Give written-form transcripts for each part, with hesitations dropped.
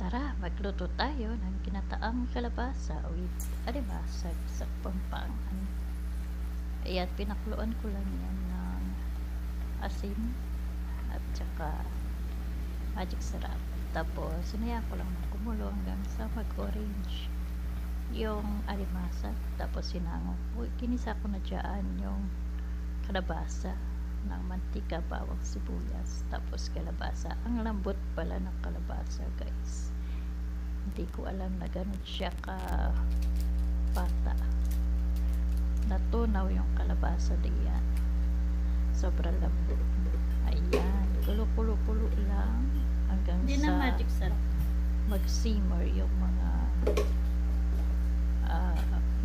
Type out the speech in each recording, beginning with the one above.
Tara, magluto tayo ng ginataang kalabasa with alibasag sa pampangan. Ayan, pinakluan ko lang yan ng asin at saka magic sarap. Tapos, sinayaan ko lang ng kumulo hanggang sa mag-orange yung alibasa. Tapos, kinisa ko na dyan yung kalabasa ng mantika, bawang sibuyas, tapos kalabasa. Ang lambot pala ng kalabasa, guys. Hindi ko alam na ganun siya ka pata. Natunaw yung kalabasa diyan. Sobrang lambot. Ayan, kulo-kulo-kulo lang hanggang Hindi sa na magic sarap. mag-simmer yung mga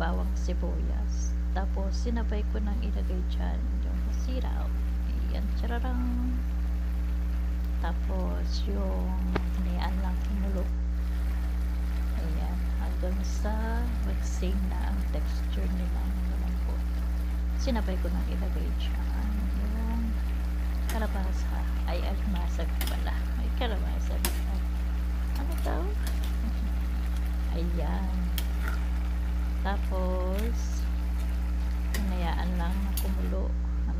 bawang sibuyas. Tapos, sinabay ko nang ilagay dyan yung siraw. Ayan, chararang. Tapos, yung hinayaan lang kumulo. Ayan, hanggang sa mag-sing na ang texture nila ng malambot. Sinabay ko nang ilagay dyan yung kalabasa. Ay, almasag pala. Ay, kalabasa nila. Ano daw? Ayan. Tapos, hinayaan lang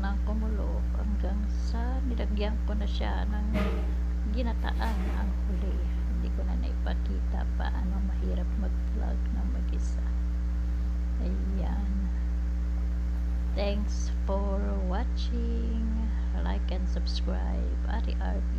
na kumulo hanggang sa nilagyan ko na siya ng ginataan ang huli. Hindi ko na naipakita paano mahirap mag-vlog ng mag-isa. Ayan. Thanks for watching. Like and subscribe. Ari RP.